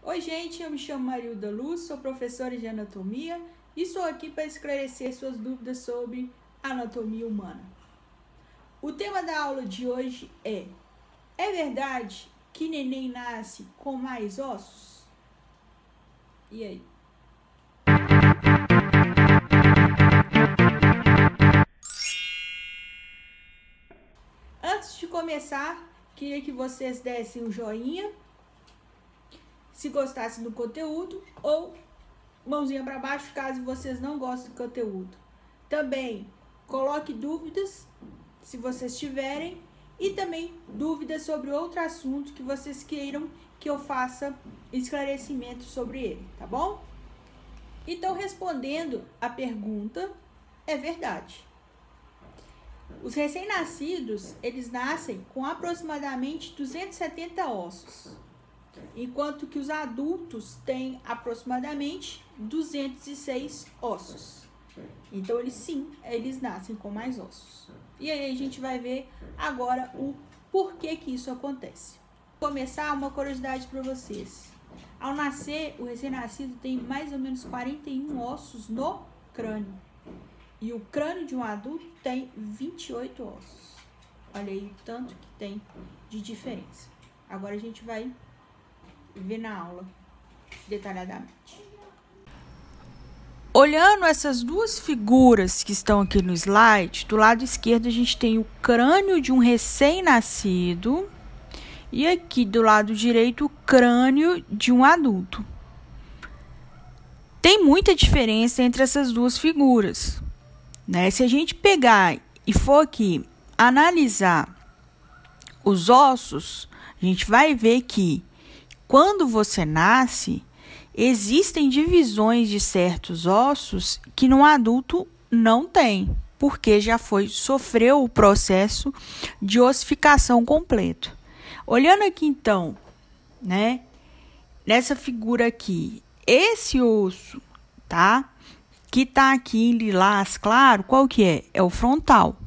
Oi, gente, eu me chamo Marilda Luz, sou professora de anatomia e estou aqui para esclarecer suas dúvidas sobre anatomia humana. O tema da aula de hoje é verdade que neném nasce com mais ossos? E aí? Antes de começar, queria que vocês dessem um joinha se gostassem do conteúdo ou mãozinha para baixo caso vocês não gostem do conteúdo. Também coloque dúvidas se vocês tiverem e também dúvidas sobre outro assunto que vocês queiram que eu faça esclarecimento sobre ele, tá bom? Então, respondendo a pergunta, é verdade. Os recém-nascidos, eles nascem com aproximadamente 270 ossos, enquanto que os adultos têm aproximadamente 206 ossos. Então, eles nascem com mais ossos. E aí a gente vai ver agora o porquê que isso acontece. Vou começar uma curiosidade para vocês. Ao nascer, o recém-nascido tem mais ou menos 41 ossos no crânio. E o crânio de um adulto tem 28 ossos. Olha aí o tanto que tem de diferença. Agora a gente vai ver na aula detalhadamente. Olhando essas duas figuras que estão aqui no slide, do lado esquerdo a gente tem o crânio de um recém-nascido e aqui do lado direito o crânio de um adulto. Tem muita diferença entre essas duas figuras, né? Se a gente pegar e for aqui analisar os ossos, a gente vai ver que quando você nasce, existem divisões de certos ossos que no adulto não tem, porque já sofreu o processo de ossificação completo. Olhando aqui então, né, nessa figura aqui, esse osso, tá? Que tá aqui em lilás claro, qual que é? É o frontal.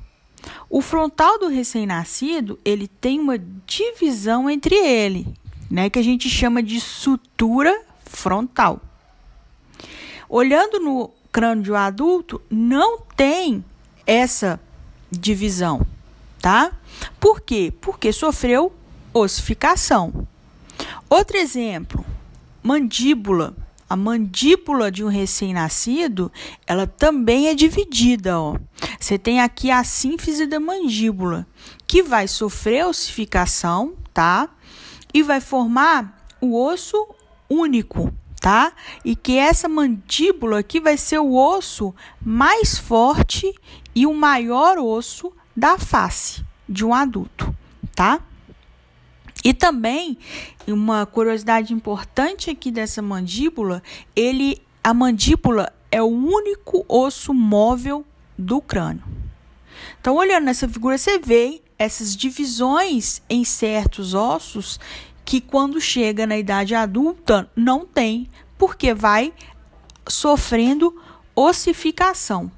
O frontal do recém-nascido, ele tem uma divisão entre ele, né, que a gente chama de sutura frontal. Olhando no crânio de um adulto, não tem essa divisão, tá? Por quê? Porque sofreu ossificação. Outro exemplo, mandíbula. A mandíbula de um recém-nascido, ela também é dividida, ó. Você tem aqui a sínfise da mandíbula, que vai sofrer ossificação, tá? E vai formar o osso único, tá? E que essa mandíbula aqui vai ser o osso mais forte e o maior osso da face de um adulto, tá? E também, uma curiosidade importante aqui dessa mandíbula, a mandíbula é o único osso móvel do crânio. Então, olhando nessa figura, você vê essas divisões em certos ossos que quando chega na idade adulta não tem, porque vai sofrendo ossificação.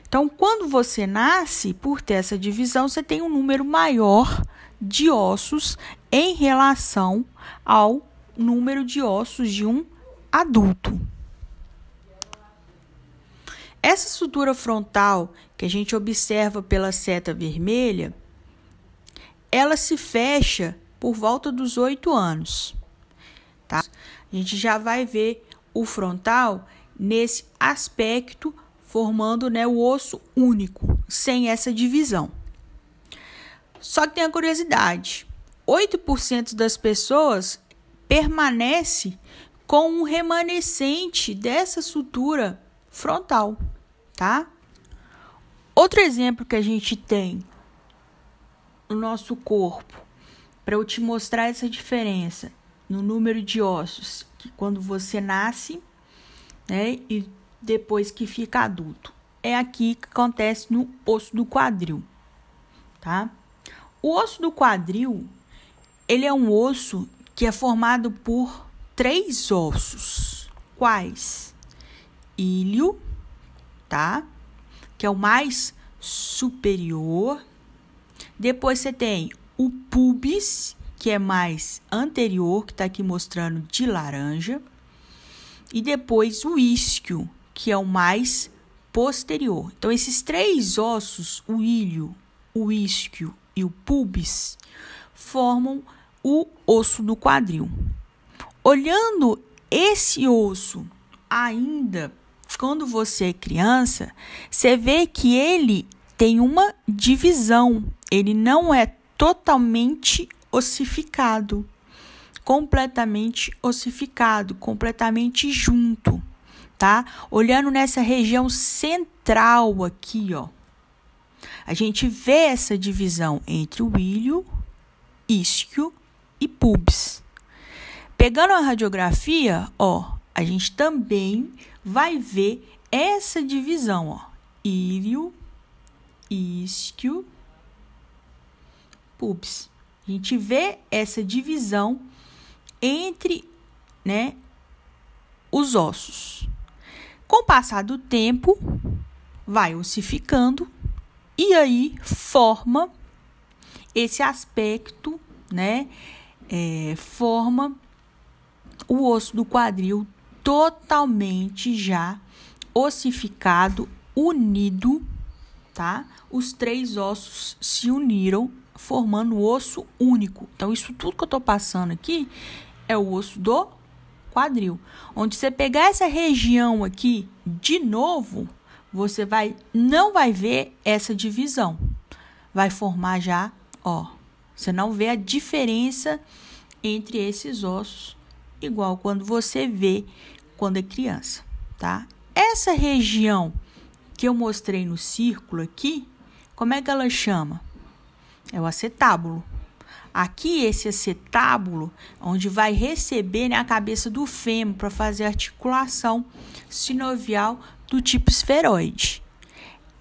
Então, quando você nasce, por ter essa divisão, você tem um número maior de ossos em relação ao número de ossos de um adulto. Essa sutura frontal que a gente observa pela seta vermelha, ela se fecha por volta dos 8 anos, tá? A gente já vai ver o frontal nesse aspecto, formando, né, o osso único, sem essa divisão. Só que tem a curiosidade, 8% das pessoas permanece com um remanescente dessa sutura frontal, tá? Outro exemplo que a gente tem no nosso corpo, para eu te mostrar essa diferença no número de ossos, que quando você nasce, né, e depois que fica adulto, é aqui que acontece no osso do quadril, tá? O osso do quadril, ele é um osso que é formado por 3 ossos. Quais? Ilho, tá? Que é o mais superior. Depois você tem o pubis, que é mais anterior, que está aqui mostrando de laranja, e depois o isquio, que é o mais posterior. Então, esses 3 ossos, o ilho, o isquio e o pubis, formam o osso do quadril. Olhando esse osso ainda quando você é criança, você vê que ele tem uma divisão, ele não é totalmente ossificado, completamente ossificado, completamente junto, tá? Olhando nessa região central aqui, ó, a gente vê essa divisão entre o ilho, isquio e pubis. Pegando a radiografia, ó, a gente também vai ver essa divisão, ó, ilho, isquio, pubis. A gente vê essa divisão entre, né, os ossos. Com o passar do tempo, vai ossificando e aí forma esse aspecto, né, forma o osso do quadril totalmente já ossificado, unido, tá? Os 3 ossos se uniram, formando o osso único. Então, isso tudo que eu tô passando aqui é o osso do quadril. Onde você pegar essa região aqui de novo, você não vai ver essa divisão. Vai formar já, ó, você não vê a diferença entre esses ossos, igual quando você vê quando é criança, tá? Essa região que eu mostrei no círculo aqui, como é que ela chama? É o acetábulo. Aqui, esse acetábulo, onde vai receber, né, a cabeça do fêmur para fazer a articulação sinovial do tipo esferoide.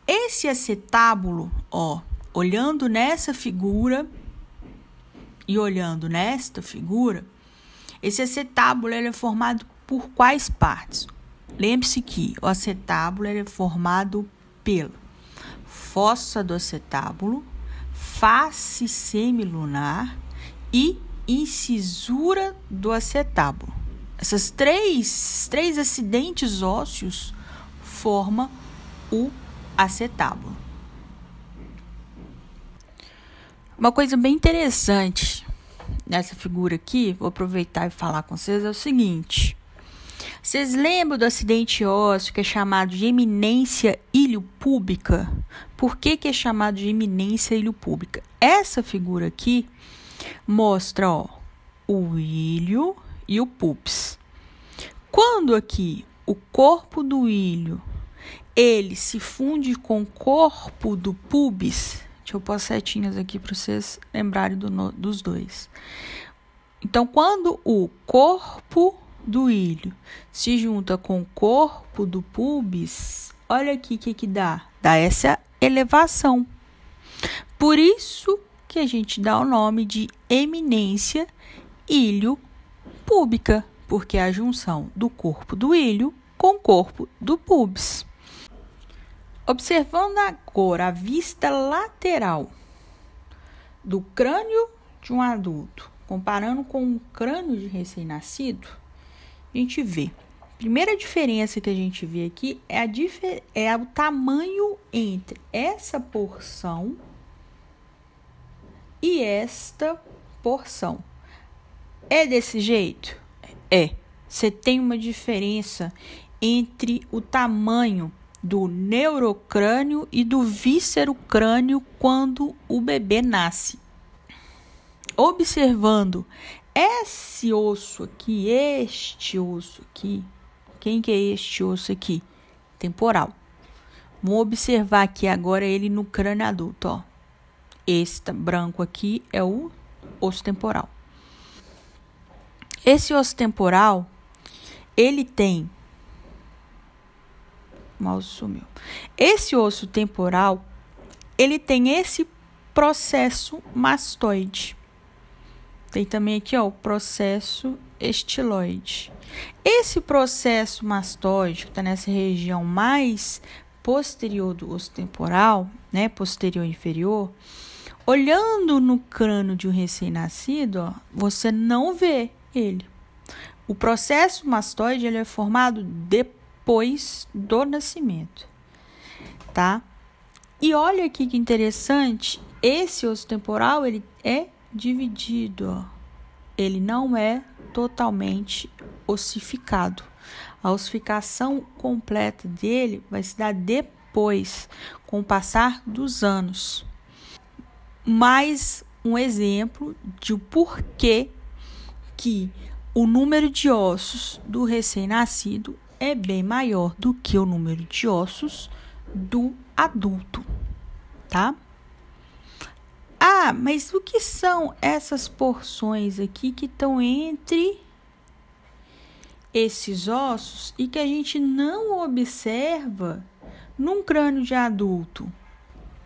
Esse acetábulo, ó, olhando nessa figura e olhando nesta figura, esse acetábulo ele é formado por quais partes? Lembre-se que o acetábulo ele é formado pela fossa do acetábulo, face semilunar e incisura do acetábulo. Essas três acidentes ósseos formam o acetábulo. Uma coisa bem interessante nessa figura aqui, vou aproveitar e falar com vocês, é o seguinte. Vocês lembram do acidente ósseo que é chamado de eminência iliopúbica? Por que é chamado de eminência iliopúbica? Essa figura aqui mostra, ó, o ilho e o pubis. Quando aqui o corpo do ilho ele se funde com o corpo do pubis, deixa eu pôr setinhas aqui para vocês lembrarem dos dois. Então, quando o corpo do ilho se junta com o corpo do pubis, olha aqui o que dá. Dá essa elevação. Por isso que a gente dá o nome de eminência iliopúbica, porque é a junção do corpo do ilho com o corpo do pubis. Observando agora a vista lateral do crânio de um adulto, comparando com o crânio de recém-nascido, a gente vê. A primeira diferença que a gente vê aqui é o tamanho entre essa porção e esta porção. É desse jeito? É. Você tem uma diferença entre o tamanho do neurocrânio e do víscerocrânio quando o bebê nasce. Observando esse osso aqui, este osso aqui, quem que é este osso aqui? Temporal. Vamos observar aqui agora ele no crânio adulto, ó. Esse branco aqui é o osso temporal. Esse osso temporal, ele tem... O mouse sumiu. Esse osso temporal, ele tem esse processo mastoide. Tem também aqui, ó, o processo estiloide. Esse processo mastoide, que está nessa região mais posterior do osso temporal, né, posterior e inferior, Olhando no crânio de um recém-nascido, ó, você não vê ele. O processo mastoide ele é formado depois do nascimento, tá? E olha aqui que interessante, esse osso temporal ele é dividido, ó. Ele não é totalmente ossificado. A ossificação completa dele vai se dar depois, com o passar dos anos. Mais um exemplo de o porquê que o número de ossos do recém-nascido é bem maior do que o número de ossos do adulto, tá? Ah, mas o que são essas porções aqui que estão entre esses ossos e que a gente não observa num crânio de adulto?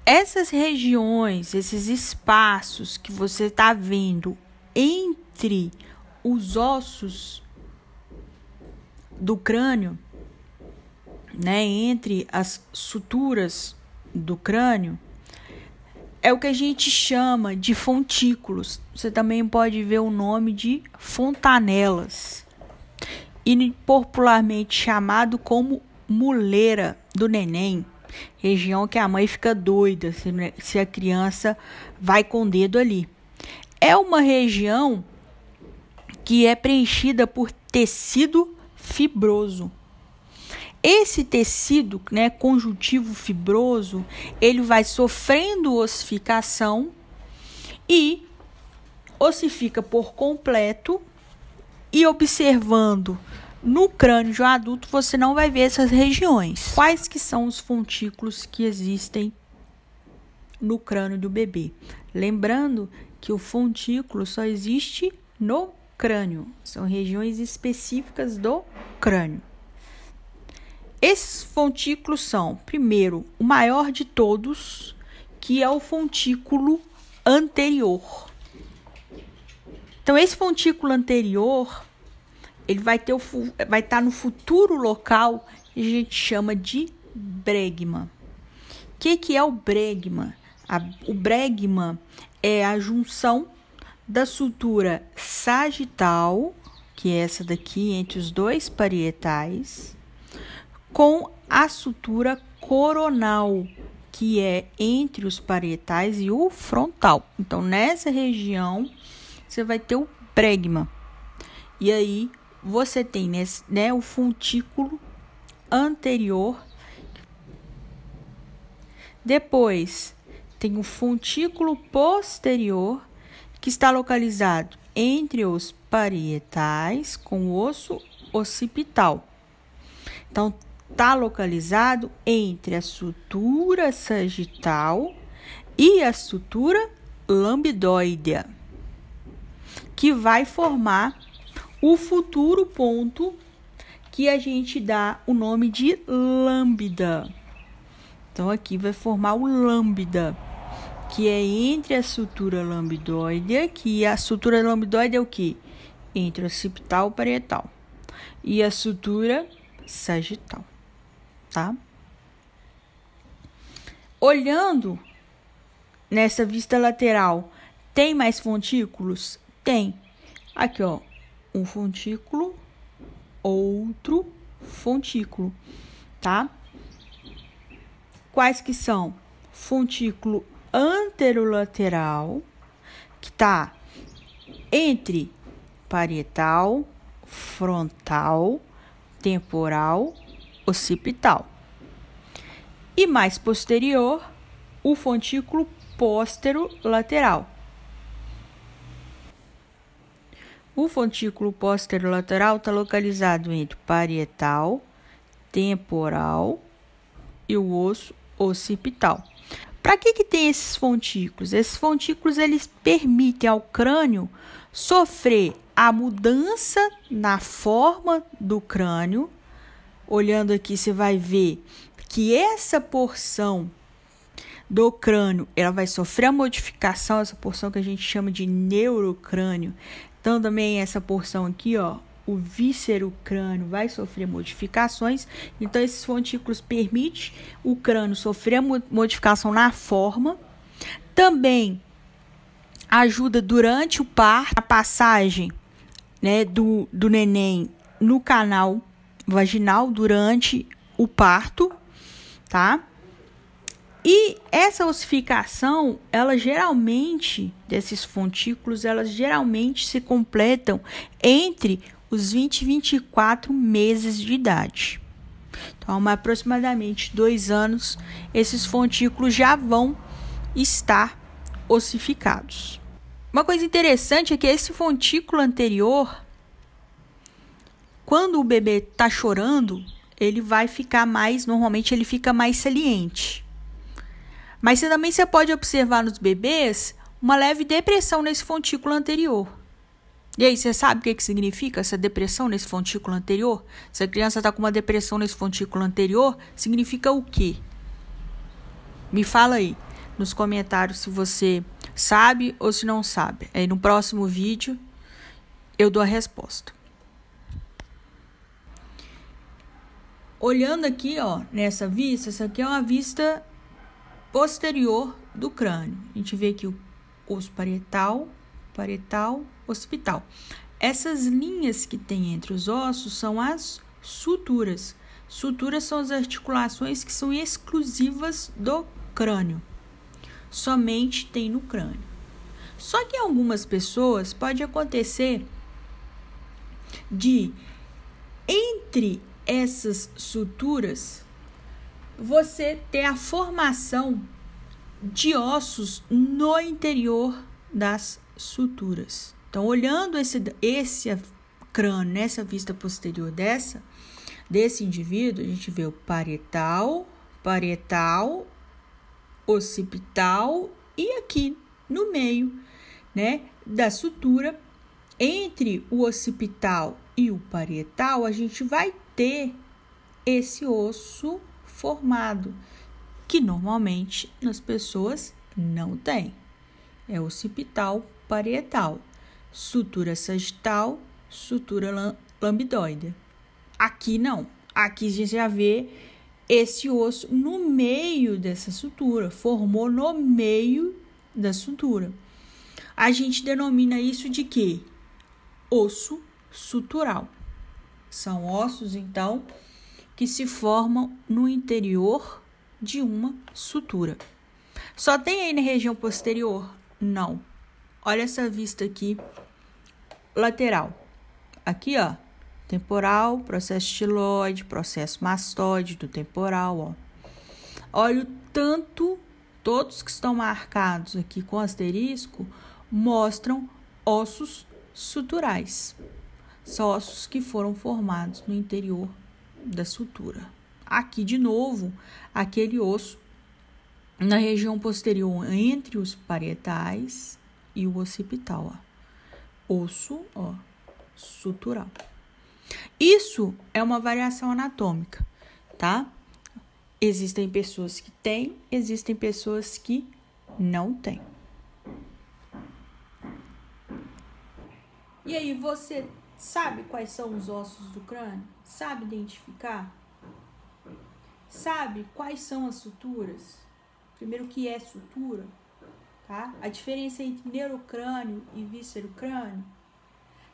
Essas regiões, esses espaços que você está vendo entre os ossos do crânio, né, entre as suturas do crânio, é o que a gente chama de fontículos. Você também pode ver o nome de fontanelas, e popularmente chamado como muleira do neném, região que a mãe fica doida se a criança vai com o dedo ali. É uma região que é preenchida por tecido fibroso. Esse tecido, né, conjuntivo fibroso, ele vai sofrendo ossificação e ossifica por completo, e observando no crânio de um adulto, você não vai ver essas regiões. Quais que são os fontículos que existem no crânio do bebê? Lembrando que o fontículo só existe no crânio. São regiões específicas do crânio. Esses fontículos são, primeiro, o maior de todos, que é o fontículo anterior. Então, esse fontículo anterior, ele vai estar no futuro local que a gente chama de bregma. O que é o bregma? O bregma é a junção da sutura sagital, que é essa daqui, entre os dois parietais, com a sutura coronal, que é entre os parietais e o frontal. Então, nessa região, você vai ter o bregma. E aí, você tem, né, o fontículo anterior. Depois, tem o fontículo posterior, que está localizado entre os parietais com o osso occipital. Então, está localizado entre a sutura sagital e a sutura lambdoidea, que vai formar o futuro ponto que a gente dá o nome de lambda. Então, aqui vai formar o lambda, que é entre a sutura lambdoidea, que a sutura lambdoidea é o quê? Entre o occipital e o parietal. E a sutura sagital, tá? Olhando nessa vista lateral, tem mais fontículos? Tem. Aqui, ó, um fontículo, outro fontículo, tá? Quais que são? Fontículo anterolateral, que tá entre parietal, frontal, temporal, occipital. E mais posterior, o fontículo posterolateral. O fontículo posterolateral está localizado entre parietal, temporal e o osso occipital. Para que tem esses fontículos? Esses fontículos eles permitem ao crânio sofrer a mudança na forma do crânio. Olhando aqui, você vai ver que essa porção do crânio, ela vai sofrer a modificação, essa porção que a gente chama de neurocrânio. Então, também essa porção aqui, ó, o víscero-crânio vai sofrer modificações. Então, esses fontículos permitem o crânio sofrer a modificação na forma. Também ajuda durante o parto, a passagem, né, do neném no canal vaginal durante o parto, tá? E essa ossificação, ela geralmente, desses fontículos, elas geralmente se completam entre os 20 e 24 meses de idade. Então, aproximadamente 2 anos, esses fontículos já vão estar ossificados. Uma coisa interessante é que esse fontículo anterior, quando o bebê está chorando, ele vai ficar mais, normalmente ele fica mais saliente. Mas você pode observar nos bebês uma leve depressão nesse fontículo anterior. E aí, você sabe o que significa essa depressão nesse fontículo anterior? Se a criança está com uma depressão nesse fontículo anterior, significa o quê? Me fala aí nos comentários se você sabe ou se não sabe. Aí no próximo vídeo eu dou a resposta. Olhando aqui, ó, nessa vista, essa aqui é uma vista posterior do crânio. A gente vê aqui o osso parietal, occipital. Essas linhas que tem entre os ossos são as suturas. Suturas são as articulações que são exclusivas do crânio. Somente tem no crânio. Só que em algumas pessoas pode acontecer de, entre essas suturas, você ter a formação de ossos no interior das suturas. Então, olhando esse crânio, nessa vista posterior desse indivíduo, a gente vê o parietal, occipital e aqui no meio, né, da sutura, entre o occipital e o parietal, a gente vai ter esse osso formado, que normalmente nas pessoas não tem. É occipital, parietal, sutura sagital, sutura lambdoide. Aqui não. Aqui a gente já vê esse osso no meio dessa sutura, formou no meio da sutura. A gente denomina isso de quê? Osso sutural. São ossos, então, que se formam no interior de uma sutura. Só tem aí na região posterior? Não. Olha essa vista aqui, lateral. Aqui, ó, temporal, processo estiloide, processo mastoide do temporal, ó. Olha o tanto, todos que estão marcados aqui com asterisco, mostram ossos suturais. São ossos que foram formados no interior da sutura. Aqui, de novo, aquele osso na região posterior entre os parietais e o occipital, ó. Osso, ó, sutural. Isso é uma variação anatômica, tá? Existem pessoas que têm, existem pessoas que não têm. E aí, você sabe quais são os ossos do crânio? Sabe identificar? Sabe quais são as suturas? Primeiro, o que é sutura, tá? A diferença entre neurocrânio e víscerocrânio.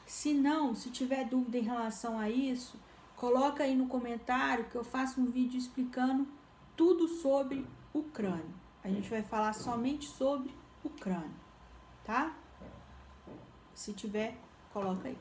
Se não, se tiver dúvida em relação a isso, coloca aí no comentário que eu faço um vídeo explicando tudo sobre o crânio. A gente vai falar somente sobre o crânio, tá? Se tiver, coloca aí.